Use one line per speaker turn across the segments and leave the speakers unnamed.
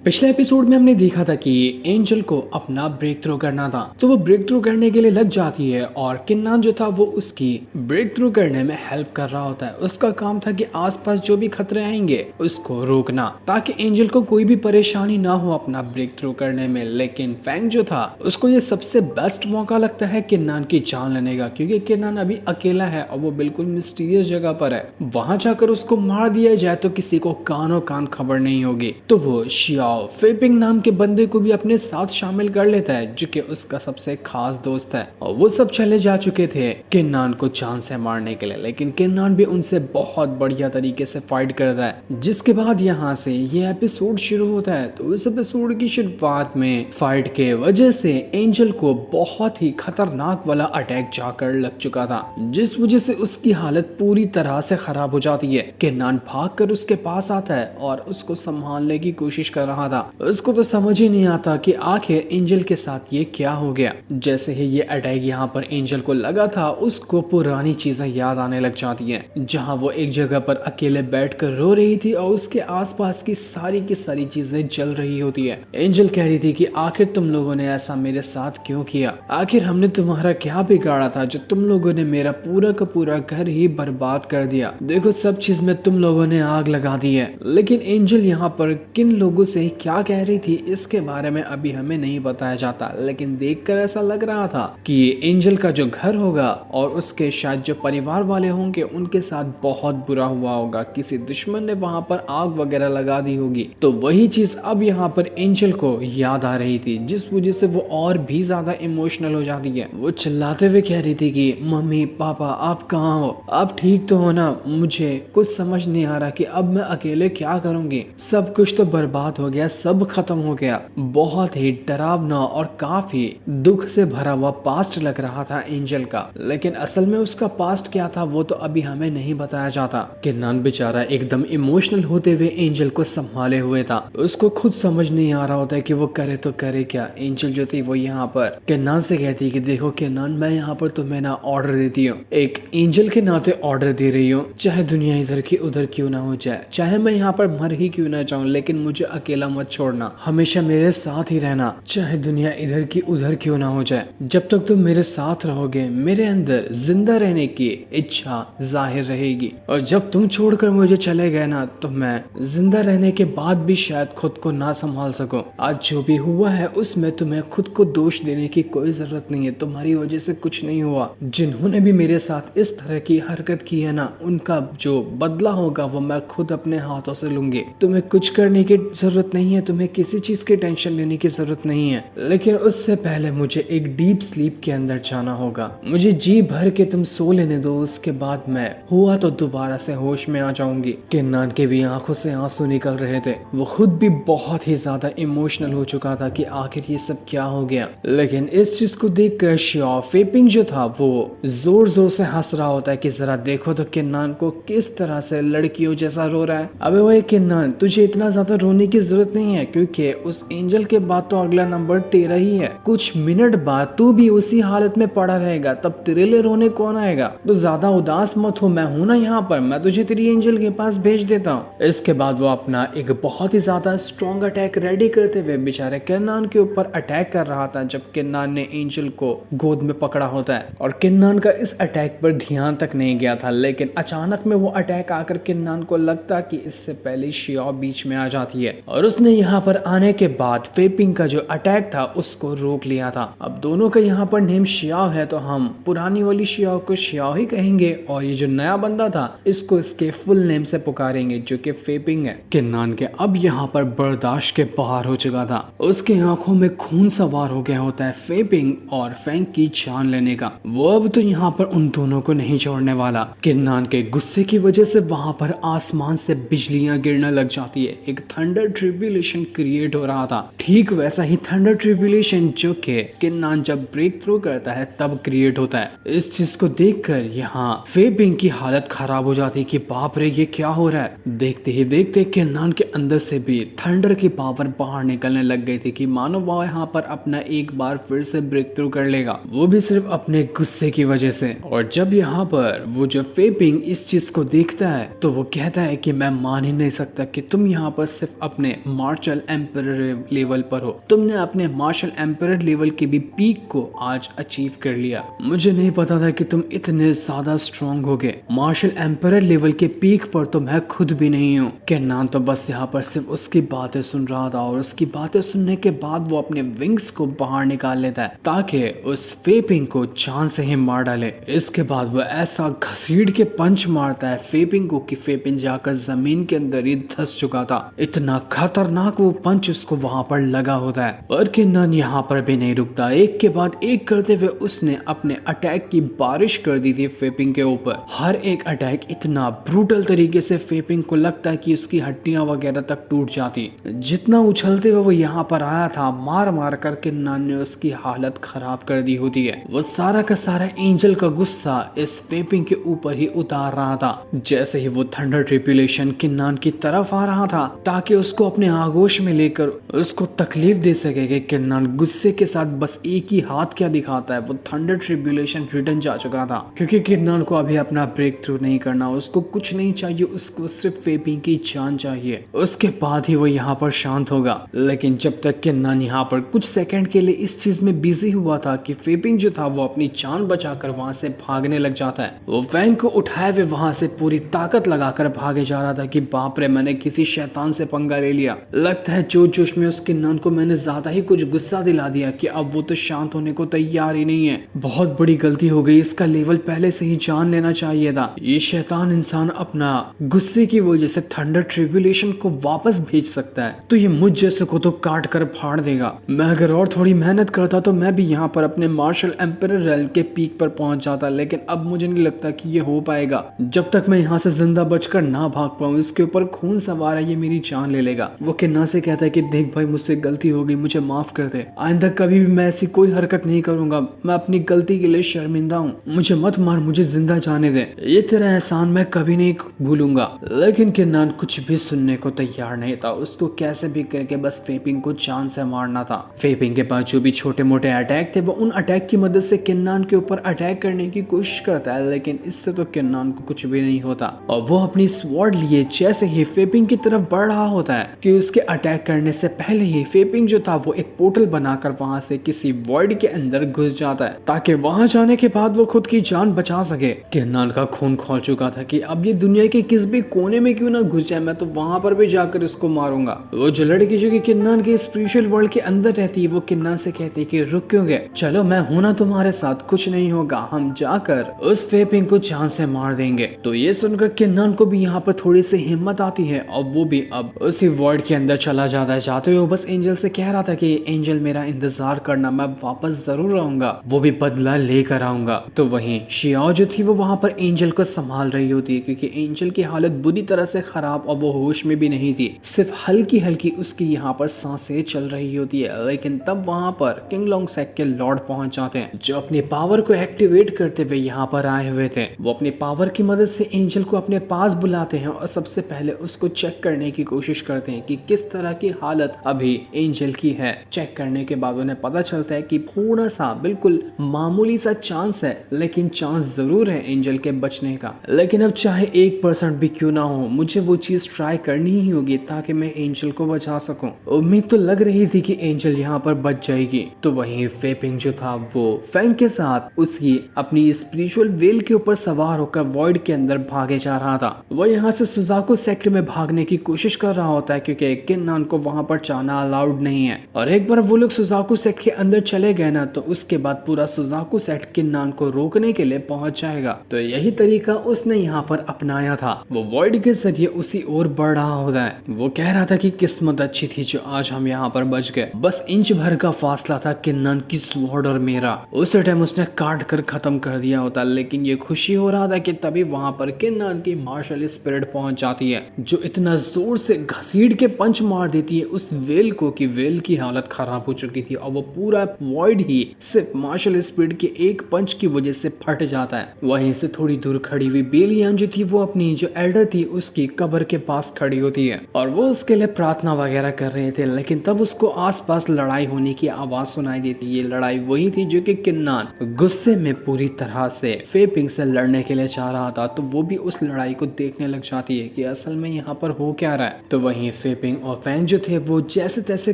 पिछले एपिसोड में हमने देखा था कि एंजल को अपना ब्रेक थ्रू करना था, तो वो ब्रेक थ्रू करने के लिए लग जाती है और किन्नान जो था वो उसकी ब्रेक थ्रू करने में हेल्प कर रहा होता है। उसका काम था कि आसपास जो भी खतरे आएंगे उसको रोकना, ताकि एंजल को कोई भी परेशानी ना हो अपना ब्रेक थ्रू करने में। लेकिन फैंग जो था उसको ये सबसे बेस्ट मौका लगता है किन्नान की जान लेने का, क्योंकि किन्नान अभी अकेला है और वो बिल्कुल मिस्टीरियस जगह पर है। वहां जाकर उसको मार दिया जाए तो किसी को कानों कान खबर नहीं होगी। तो वो शियाओ फेपिंग नाम के बंदे को भी अपने साथ शामिल कर लेता है, जो कि उसका सबसे खास दोस्त है। और वो सब चले जा चुके थे किन्नान को जान से मारने के लिए, लेकिन किन्नान भी उनसे बहुत बढ़िया तरीके से फाइट करता है। जिसके बाद यहाँ से ये एपिसोड शुरू होता है। तो इस एपिसोड की शुरुआत में फाइट के वजह से एंजल को बहुत ही खतरनाक वाला अटैक जाकर लग चुका था, जिस वजह से उसकी हालत पूरी तरह से खराब हो जाती है। किन्नान भागकर उसके पास आता है और उसको संभालने की कोशिश कर रहा था। उसको तो समझ ही नहीं आता कि आखिर एंजल के साथ ये क्या हो गया। जैसे ही ये अटैक यहाँ पर एंजल को लगा था, उसको पुरानी चीजें याद आने लग जाती हैं, जहाँ वो एक जगह पर अकेले बैठकर रो रही थी और उसके आसपास की सारी चीजें जल रही होती है। एंजल कह रही थी कि आखिर तुम लोगों ने ऐसा मेरे साथ क्यों किया, आखिर हमने तुम्हारा क्या बिगाड़ा था जो तुम लोगों ने मेरा पूरा का पूरा घर ही बर्बाद कर दिया। देखो सब चीज में तुम लोगों ने आग लगा दी है। लेकिन एंजल यहाँ पर किन लोगों से क्या कह रही थी इसके बारे में अभी हमें नहीं बताया जाता, लेकिन देखकर ऐसा लग रहा था कि एंजल का जो घर होगा और उसके शायद जो परिवार वाले होंगे उनके साथ बहुत बुरा हुआ होगा। किसी दुश्मन ने वहां पर आग वगैरह लगा दी होगी। तो वही चीज अब यहाँ पर एंजल को याद आ रही थी, जिस वजह से वो और भी ज्यादा इमोशनल हो जाती है। वो चिल्लाते हुए कह रही थी कि मम्मी पापा आप कहाँ हो, आप ठीक तो हो ना, मुझे कुछ समझ नहीं आ रहा कि अब मैं अकेले क्या करूंगी। सब कुछ तो बर्बाद हो गया, सब खत्म हो गया। बहुत ही डरावना और काफी दुख से भरा हुआ पास्ट लग रहा था एंजल का, लेकिन असल में उसका पास्ट क्या था वो तो अभी हमें नहीं बताया जाता। किन्नान बेचारा एकदम इमोशनल होते हुए एंजल को संभाले हुए था। उसको खुद समझ नहीं आ रहा होता है कि वो करे तो करे क्या। एंजल जो थी वो यहाँ पर किन्नान से कहती है कि देखो किन्नान, मैं यहाँ पर तुम्हें ना ऑर्डर देती हूँ, एक एंजल के नाते ऑर्डर दे रही हूँ, चाहे दुनिया इधर की उधर क्यों ना हो जाए, चाहे मैं यहाँ पर मर ही क्यों ना जाऊँ, लेकिन मुझे अकेला मत छोड़ना, हमेशा मेरे साथ ही रहना, चाहे दुनिया इधर की उधर क्यों ना हो जाए। जब तक तुम मेरे साथ रहोगे मेरे अंदर जिंदा रहने की इच्छा जाहिर रहेगी, और जब तुम छोड़कर मुझे चले गए ना तो मैं जिंदा रहने के बाद भी शायद खुद को ना संभाल सकूं। आज जो भी हुआ है उसमें तुम्हें खुद को दोष देने की कोई जरूरत नहीं है, तुम्हारी वजह से कुछ नहीं हुआ। जिन्होंने भी मेरे साथ इस तरह की हरकत की है ना, उनका जो बदला होगा वो मैं खुद अपने हाथों से लूंगी। तुम्हें कुछ करने की जरूरत नहीं है, तुम्हें किसी चीज की टेंशन लेने की जरूरत नहीं है, लेकिन उससे पहले मुझे एक डीप स्लीप के अंदर जाना होगा। मुझे जी भर के तुम सो लेने दो, उसके बाद मैं हुआ तो दोबारा से होश में आ जाऊंगी। किन्नान के भी आंखों से आंसू निकल रहे थे। वो खुद भी बहुत ही ज्यादा इमोशनल हो चुका था कि आखिर ये सब क्या हो गया। लेकिन इस चीज को देखकर शियाओ फेपिंग जो था वो जोर जोर से हंस रहा होता है कि जरा देखो तो किन्नान को किस तरह से लड़कियों जैसा रो रहा है। अबे वही किन्नान, तुझे इतना ज्यादा रोने की जरूरत नहीं है, क्योंकि उस एंजल के बाद तो अगला नंबर तेरा ही है। कुछ मिनट बाद तू भी उसी हालत में पड़ा रहेगा, तब तेरे लिए रोने कौन आएगा। तो ज्यादा उदास मत हो, मैं हूं ना यहाँ पर, मैं तुझे तेरी एंजल के पास भेज देता हूँ। इसके बाद वो अपना एक बहुत ही ज्यादा स्ट्रॉन्ग अटैक रेडी करते हुए बेचारे किन्नान के ऊपर अटैक कर रहा था, जब किन्नान ने एंजल को गोद में पकड़ा होता है। और किन्नान का इस अटैक पर ध्यान तक नहीं गया था, लेकिन अचानक में वो अटैक आकर किन्नान को लगता कि इससे पहले शियाओ बीच में आ जाती है, और उसने यहाँ पर आने के बाद फेपिंग का जो अटैक था उसको रोक लिया था। अब दोनों का यहाँ पर नेम शियाओ है, तो हम पुरानी वाली शियाओ को शियाओ ही कहेंगे, और ये जो नया बंदा था इसको इसके फुल नेम से पुकारेंगे, जो कि फेपिंग है। किन्नान के अब यहाँ पर बर्दाश्त के बाहर हो चुका था, उसके आंखों में खून सवार हो गया होता है फेपिंग और फैंग की जान लेने का। वो अब तो यहाँ पर उन दोनों को नहीं छोड़ने वाला। किन्नान के गुस्से की वजह से वहां पर आसमान से बिजलियां गिरने लग जाती है, एक थंडर ट्रिब्यूलेशन क्रिएट हो रहा था। ठीक वैसा ही थंडर ट्रिब्यूलेशन जो कि किन्नान जब ब्रेक थ्रू करता है तब क्रिएट होता है। इस चीज को देखकर यहाँ फेपिंग की हालत खराब हो जाती है कि बाप रे ये क्या हो रहा है। देखते ही देखते किन्नान के अंदर से भी थंडर की पावर बाहर निकलने लग गई थी कि मानो वो यहाँ पर अपना एक बार फिर से ब्रेक थ्रू कर लेगा, वो भी सिर्फ अपने गुस्से की वजह से। और जब यहाँ पर वो जो फेपिंग इस चीज को देखता है तो वो कहता है कि मैं मान ही नहीं सकता कि तुम यहाँ पर सिर्फ अपने मार्शल एम्परर लेवल पर हो, तुमने अपने मार्शल एम्परर लेवल के भी पीक को आज अचीव कर लिया। मुझे नहीं पता था कि तुम इतने ज्यादा स्ट्रॉन्ग होगे। मार्शल एम्परर लेवल के पीक पर तो मैं खुद भी नहीं हूँ। केन्नान तो बस यहाँ पर सिर्फ उसकी बातें सुन रहा था और उसकी बातें सुनने के बाद वो अपने विंग्स को बाहर निकाल लेता है ताकि उस फेपिंग को जान से ही मार डाले। इसके बाद वो ऐसा घसीट के पंच मारता है फेपिंग को कि फेपिंग जाकर जमीन के अंदर ही धंस चुका था। इतना खतरनाक वो पंच उसको वहां पर लगा होता है। पर केन्नान यहाँ पर भी नहीं रुकता। एक के बाद एक करते हुए उसने अपने अटैक की बारिश कर दी थी फेपिंग के ऊपर। हर एक अटैक इतना ब्रूटल तरीके से फेपिंग को लगता है कि उसकी हड्डियां वगैरह तक टूट जाती। जितना उछलते हुए वो यहाँ पर आया था, मार मार कर केन्नान ने उसकी हालत खराब कर दी होती है। वो सारा का सारा एंजल का गुस्सा इस फेपिंग के ऊपर ही उतार रहा था। जैसे ही वो थंडर ट्रिपुलेशन केन्नान की तरफ आ रहा था ताकि उसको अपने आगोश में लेकर उसको तकलीफ दे सके कि केन्नान गुस्से के साथ बस एक ही हाथ क्या दिखाता है। वो थंडर ट्रिपुलेशन रिटर्न जा चुका था क्योंकि केन्नान को अभी अपना ब्रेक थ्रू नहीं करना, उसको कुछ नहीं चाहिए, उसको सिर्फ फेपिंग की जान चाहिए। उसके बाद ही वो यहाँ पर शांत होगा। लेकिन जब तक केन्नान यहाँ पर कुछ सेकंड के लिए इस चीज में बिजी हुआ था कि फेपिंग जो था वो अपनी जान बचाकर वहां से भागने लग जाता है। वो वैंग को उठाए हुए वहां से पूरी ताकत लगाकर भागे जा रहा था कि बाप रे, मैंने किसी शैतान से पंगा ले लिया। लगता है जोश जोश में उस केन्नान को मैंने ज्यादा ही कुछ गुस्सा दिला दिया कि अब वो तो शांत होने को तैयार ही नहीं है। बहुत बड़ी गलती हो गई, इसका लेवल पहले से ही जान लेना चाहिए था। ये शैतान इंसान अपना गुस्से की वजह से थंडर ट्रिब्यूलेशन को वापस भेज सकता है, तो ये मुझ जैसे को तो काट कर फाड़ देगा। मैं अगर और थोड़ी मेहनत करता तो मैं भी यहाँ पर अपने मार्शल एम्परर रेल के पीक पर पहुंच जाता, लेकिन अब मुझे नहीं लगता कि ये हो पाएगा। जब तक मैं यहाँ से जिंदा बचकर ना भाग पाऊँ, इसके ऊपर खून सवार है, ये मेरी जान ले लेगा। वो केन्नान से कहता है कि देख भाई, मुझसे गलती हो गई, मुझे माफ कर दे, आइंदा कभी भी मैं ऐसी कोई हरकत नहीं करूंगा, मैं अपनी गलती के लिए शर्मिंदा हूँ, मुझे मत मार, मुझे जिंदा जाने दे, ये तेरा एहसान मैं कभी नहीं भूलूंगा। लेकिन केन्नान कुछ भी सुनने को तैयार नहीं था। उसको कैसे भी करके बस फेपिंग को जान से मारना था। फेपिंग के पास जो भी छोटे मोटे अटैक थे वो उन अटैक की मदद से केन्नान के ऊपर अटैक करने की कोशिश करता है, लेकिन इससे तो केन्नान को कुछ भी नहीं होता। और वो अपनी स्वॉर्ड लिए जैसे ही फेपिंग की तरफ बढ़ रहा होता है कि उसके अटैक करने से पहले ही फेपिंग जो था वो एक पोर्टल बनाकर वहां से किसी वॉइड के अंदर घुस जाता है ताकि वहां जाने के बाद वो खुद की जान बचा सके। केन्नान का खून खोल चुका था कि अब ये दुनिया के किस भी कोने में क्यों ना घुस जाए, मैं तो वहां पर भी जाकर इसको मारूंगा। वो जो लड़की जो कि केन्नान के स्पिरिचुअल वर्ल्ड के अंदर रहती है, वो केन्नान से कहती है कि रुक क्यों गए, चलो मैं हूं ना तुम्हारे साथ, कुछ नहीं होगा, हम जाकर उस फेपिंग को जान से मार देंगे। तो ये सुनकर केन्नान को भी यहाँ पर थोड़ी सी हिम्मत आती है और वो भी अब उसी वर्ल्ड के अंदर चला जाता है। जाते हुए वो बस एंजल से कह रहा था कि एंजल मेरा इंतजार करना, मैं वापस जरूर आऊंगा, वो भी बदला लेकर आऊंगा। तो वहीं शियाओ जो थी वो वहां पर एंजल को संभाल रही होती है क्योंकि एंजल की हालत बुरी तरह से खराब और वो होश में भी नहीं थी, सिर्फ हल्की हल्की उसकी यहाँ पर सांसें चल रही होती है। लेकिन तब वहां पर किंग लोंग सेक के लॉर्ड पहुंच जाते हैं जो अपनी पावर को एक्टिवेट करते हुए यहाँ पर आए हुए थे। वो अपनी पावर की मदद से एंजल को अपने पास बुलाते हैं और सबसे पहले उसको चेक करने की कोशिश करते हैं कि किस तरह की हालत अभी एंजल की है। चेक करने के बाद उन्हें पता चलता है कि थोड़ा सा बिल्कुल मामूली सा चांस है, लेकिन चांस जरूर है एंजल के बचने का। लेकिन अब चाहे 1% भी क्यों ना हो, मुझे वो चीज ट्राई करनी ही होगी ताकि मैं एंजल को बचा सकूं। उम्मीद तो लग रही थी कि एंजल यहाँ पर बच जाएगी। तो वहीं फेपिंग जो था वो फैंग के साथ उसकी अपनी स्पिरिचुअल वेल के ऊपर सवार होकर वॉइड के अंदर भागे जा रहा था। वो यहाँ से सुजाकू सेक्टर में भागने की कोशिश कर रहा होता है क्योंकि केन्नान को वहां पर जाना अलाउड नहीं है। और एक बार वो लोग सुजाकू सेट के अंदर चले गए ना, तो उसके बाद पूरा सुजाकू सेट केन्नान को रोकने के लिए पहुंच जाएगा। तो यही तरीका उसने यहाँ पर अपनाया था। वो वॉइड के जरिए उसी ओर बढ़ रहा होता है। वो कह रहा था कि किस्मत अच्छी थी जो आज हम यहाँ पर बच गए, बस इंच भर का फासला था केन्नान की स्वॉर्ड और मेरा, उस टाइम उसने काट कर खत्म कर दिया होता। लेकिन ये खुशी हो रहा था कि तभी वहां पर केन्नान की मार्शल स्पिरिट पहुंच जाती है जो इतना जोर से घसीट के पंच मार देती है उस वेल को कि वेल की हालत खराब हो चुकी थी और वो पूरा वॉइड ही सिर्फ मार्शल स्पिरिट के एक पंच की वजह से फट जाता है। वहीं से थोड़ी दूर खड़ी हुई बेलियान जो थी वो अपनी जो एल्डर थी उसकी कब्र के पास खड़ी होती है और वो उसके लिए प्रार्थना वगैरह कर रहे थे। लेकिन तब उसको आसपास लड़ाई होने की आवाज सुनाई देती है। ये लड़ाई वही थी जो कि केन्नान गुस्से में पूरी तरह से फेपिंग से लड़ने के लिए चाह रहा था। तो वो भी उस लड़ाई को देखने लग जाती है कि असल में यहाँ पर हो क्या रहा है। तो वहीं फेपिंग फेपिंग और फैंग जो थे वो जैसे तैसे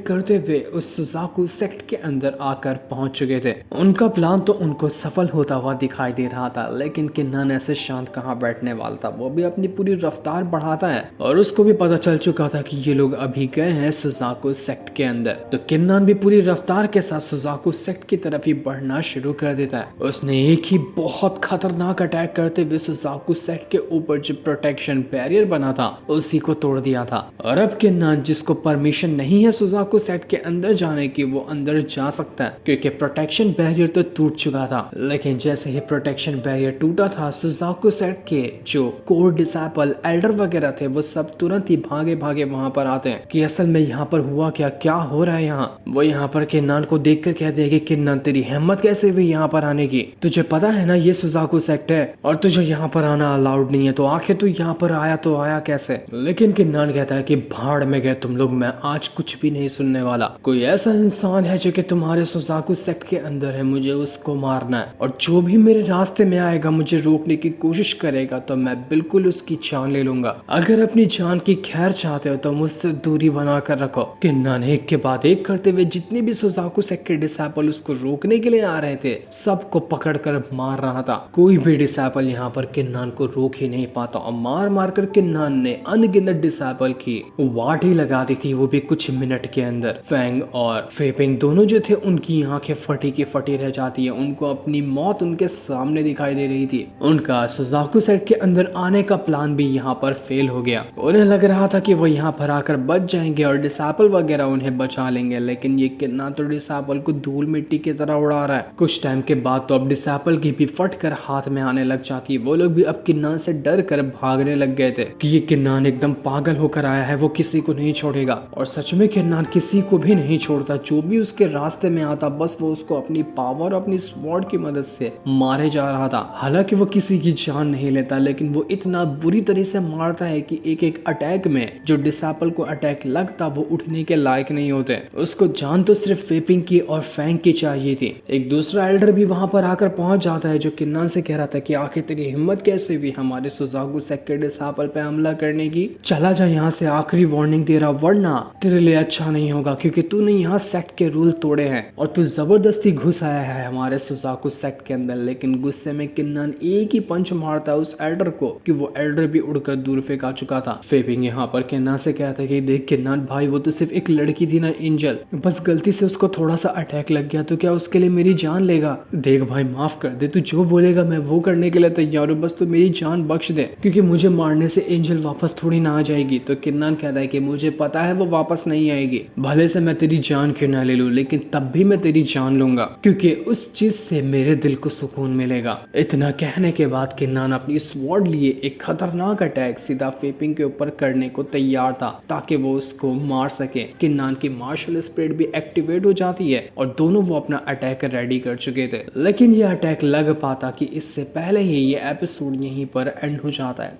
करते हुए उस सुजाकू सेक्ट के अंदर आकर पहुंच चुके थे। उनका प्लान तो उनको सफल होता हुआ दिखाई दे रहा था, लेकिन किन्नन ऐसे शांत कहाँ बैठने वाला था। वो भी अपनी पूरी रफ्तार बढ़ाता है और उसको भी पता चल चुका था कि ये लोग अभी गए हैं सुजाकू सेक्ट के अंदर। तो किन्नन भी पूरी रफ्तार के साथ सुजाकू सेक्ट की तरफ ही बढ़ना शुरू कर देता है। उसने एक ही बहुत खतरनाक अटैक करते हुए सुजाकू सेक्ट के ऊपर जो प्रोटेक्शन बैरियर बना था उसी को तोड़ दिया था। और अब किन्नन, जिसको परमिशन नहीं है सुजाकू सेक्ट के अंदर जाने की, वो अंदर जा सकता है क्योंकि प्रोटेक्शन बैरियर तो टूट चुका था। लेकिन जैसे ही प्रोटेक्शन बैरियर टूटा था, सुजाकू सेक्ट के जो कोर डिसाइपल एल्डर वगैरह थे वो सब तुरंत ही भागे भागे वहां पर आते हैं कि असल में यहाँ पर हुआ क्या हो रहा है यहाँ। वो यहाँ पर किन्नन को देखकर कहते हैं कि किन्नन, तेरी हिम्मत कैसे हुई यहाँ पर आने की? तुझे पता है ना ये सुजाकू सेक्ट है और तुझे यहाँ पर आना अलाउड नहीं है, तो आखिर तू यहाँ पर आया तो आया कैसे? लेकिन किन्नन कहता है कि भाड़ में गए तुम लोग, मैं आज कुछ भी नहीं सुनने वाला। कोई ऐसा इंसान है जो कि तुम्हारे सुजाकू सेक्ट के अंदर है, मुझे उसको मारना है और जो भी मेरे रास्ते में आएगा, मुझे रोकने की कोशिश करेगा तो मैं बिल्कुल उसकी जान ले लूंगा। अगर अपनी जान की खैर चाहते हो तो मुझसे दूरी बना कर रखो। किन्नन एक के बाद एक करते हुए जितने भी सुजाकू सेक्ट के डिसाइपल उसको रोकने के लिए आ रहे थे सबको पकड़ कर मार रहा था। कोई भी डिसाइपल यहाँ पर किन्नन को रोक ही नहीं पाता और मार मार कर किन्नन ने अनगिनत डिसाइपल की वाट ही लगा दी थी, वो भी कुछ मिनट के अंदर। फैंग और फेपिंग दोनों जो थे उनकी आंखें फटी की फटी रह जाती है। उनको अपनी मौत उनके सामने दिखाई दे रही थी। उनका सुजाकू सेक्ट के अंदर आने का प्लान भी यहाँ पर फेल हो गया। उन्हें लग रहा था कि वो यहाँ पर आकर बच जाएंगे और डिसाइपल वगैरह उन्हें बचा लेंगे, लेकिन ये किन्नन तो डिसाइपल को धूल मिट्टी की तरह उड़ा रहा है। कुछ टाइम के बाद तो अब डिसाइपल की भी फट कर हाथ में आने लग जाती है। वो लोग भी अब किन्नन से डर कर भागने लग गए थे कि ये किन्नन एकदम पागल होकर आया है, वो किसी को नहीं छोड़ेगा। और सच में किन्नन किसी को भी नहीं छोड़ता, जो भी उसके रास्ते में आता बस वो उसको अपनी पावर और अपनी स्वॉर्ड की मदद से मारे जा रहा था। हालांकि वो किसी की जान नहीं लेता, लेकिन वो इतना बुरी तरह से मारता है कि एक एक अटैक में जो डिसाइपल को अटैक लगता वो उठने के लायक नहीं होते। उसको जान तो सिर्फ फेपिंग की और फैंग की चाहिए थी। एक दूसरा एल्डर भी वहां पर आकर पहुंच जाता है जो किन्नन से कह रहा था कि आखिर तेरी हिम्मत कैसे हुई हमारे सुजाकू सेक्ट के डिसाइपल पे हमला करने की? चला जा यहाँ से, आखिरी वार्निंग दे रहा, वरना तेरे लिए अच्छा नहीं होगा क्योंकि तूने यहाँ सेक्ट के रूल तोड़े हैं और तू जबरदस्ती घुस आया है हमारे सुजाकू सेक्ट के अंदर। लेकिन गुस्से में किन्नन एक ही पंच मारता है उस एल्डर को कि वो एल्डर भी उड़कर दूर फेंका चुका था। फेपिंग यहाँ पर किन्नन से कहता है कि देख किन्नन भाई, वो तो सिर्फ एक लड़की थी ना एंजल, बस गलती से उसको थोड़ा सा अटैक लग गया तो क्या उसके लिए मेरी जान लेगा? देख भाई माफ कर दे, तू जो बोलेगा मैं वो करने के लिए तैयार हूँ, बस तू मेरी जान बख्श दे क्योंकि मुझे मारने से एंजल वापस थोड़ी ना आ जाएगी। तो किन्नन कहता है कि मुझे पता है वो वापस नहीं आएगी, भले से मैं तेरी जान क्यों ना ले लूं, लेकिन तब भी मैं तेरी जान लूंगा क्योंकि उस चीज से मेरे दिल को सुकून मिलेगा। इतना कहने के बाद किन्नन अपनी स्वॉर्ड लिए एक खतरनाक अटैक सीधा फेपिंग के ऊपर करने को तैयार था ताकि वो उसको मार सके। किन्नन की मार्शल स्पिरिट भी एक्टिवेट हो जाती है और दोनों वो अपना अटैक रेडी कर चुके थे, लेकिन ये अटैक लग पाता कि इससे पहले ही ये एपिसोड यहीं पर एंड हो जाता है।